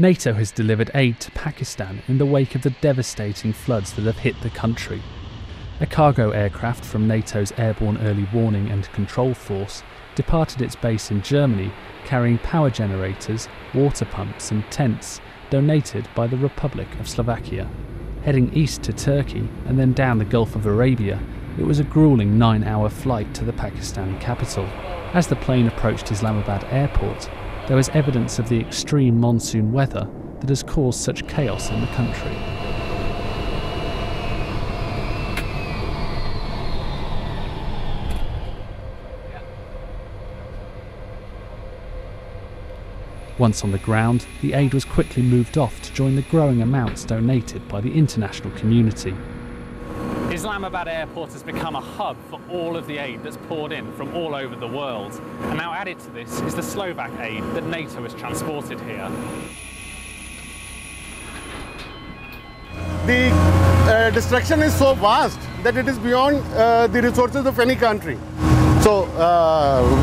NATO has delivered aid to Pakistan in the wake of the devastating floods that have hit the country. A cargo aircraft from NATO's Airborne Early Warning and Control Force departed its base in Germany carrying power generators, water pumps and tents donated by the Republic of Slovakia. Heading east to Turkey and then down the Gulf of Arabia, it was a gruelling 9-hour flight to the Pakistani capital. As the plane approached Islamabad airport, there was evidence of the extreme monsoon weather that has caused such chaos in the country. Once on the ground, the aid was quickly moved off to join the growing amounts donated by the international community. Islamabad airport has become a hub for all of the aid that's poured in from all over the world. And now added to this is the Slovak aid that NATO has transported here. The destruction is so vast that it is beyond the resources of any country. So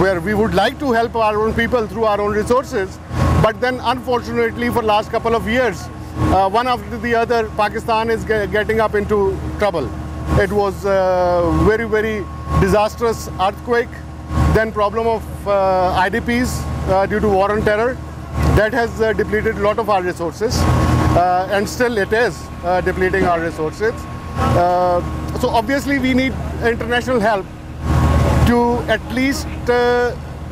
where we would like to help our own people through our own resources, but then unfortunately for last couple of years, one after the other, Pakistan is getting up into trouble. It was very, very disastrous earthquake, then problem of IDPs due to war on terror. That has depleted a lot of our resources, and still it is depleting our resources. So obviously we need international help to at least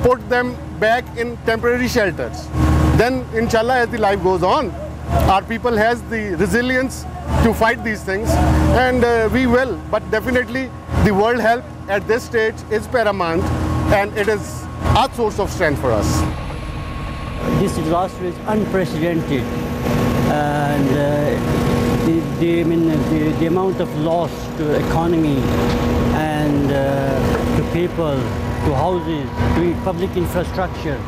put them back in temporary shelters. Then inshallah, as the life goes on, our people has the resilience to fight these things, and we will. But definitely the world help at this stage is paramount, and it is a source of strength for us. This disaster is unprecedented, and the amount of loss to economy and to people, to houses, to public infrastructure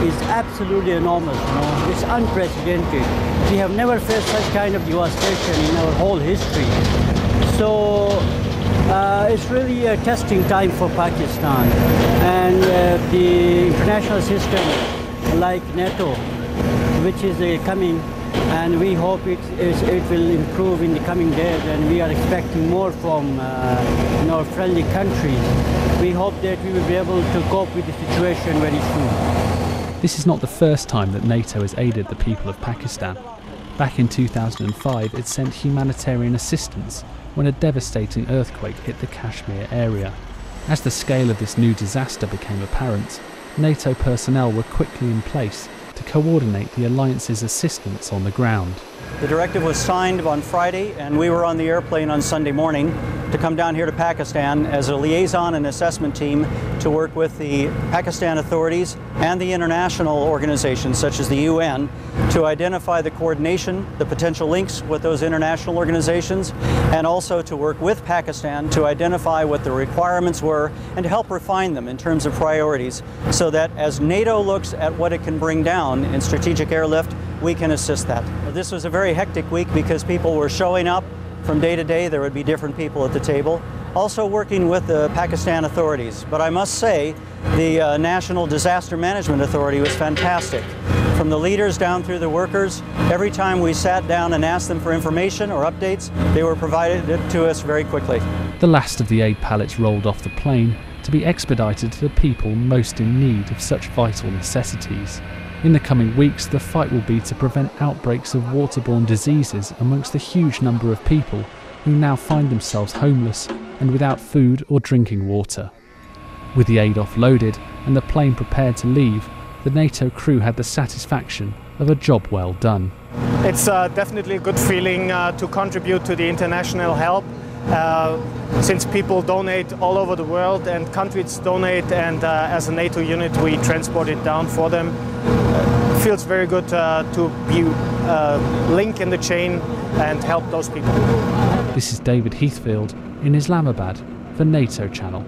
is absolutely enormous. It's unprecedented. We have never faced such kind of devastation in our whole history. So it's really a testing time for Pakistan, and the international system like NATO, which is coming, and we hope it will improve in the coming days, and we are expecting more from our friendly countries. We hope that we will be able to cope with the situation very soon. This is not the first time that NATO has aided the people of Pakistan. Back in 2005, it sent humanitarian assistance when a devastating earthquake hit the Kashmir area. As the scale of this new disaster became apparent, NATO personnel were quickly in place to coordinate the alliance's assistance on the ground. The directive was signed on Friday, and we were on the airplane on Sunday morning to come down here to Pakistan as a liaison and assessment team to work with the Pakistan authorities and the international organizations such as the UN to identify the coordination, the potential links with those international organizations, and also to work with Pakistan to identify what the requirements were and to help refine them in terms of priorities, so that as NATO looks at what it can bring down in strategic airlift, we can assist that. This was a very hectic week because people were showing up from day to day. There would be different people at the table. Also working with the Pakistan authorities. But I must say, the National Disaster Management Authority was fantastic. From the leaders down through the workers, every time we sat down and asked them for information or updates, they were provided it to us very quickly. The last of the aid pallets rolled off the plane to be expedited to the people most in need of such vital necessities. In the coming weeks, the fight will be to prevent outbreaks of waterborne diseases amongst the huge number of people who now find themselves homeless and without food or drinking water. With the aid offloaded and the plane prepared to leave, the NATO crew had the satisfaction of a job well done. It's definitely a good feeling to contribute to the international help. Since people donate all over the world and countries donate, and as a NATO unit we transport it down for them. It feels very good to be a link in the chain and help those people. This is David Heathfield in Islamabad for NATO Channel.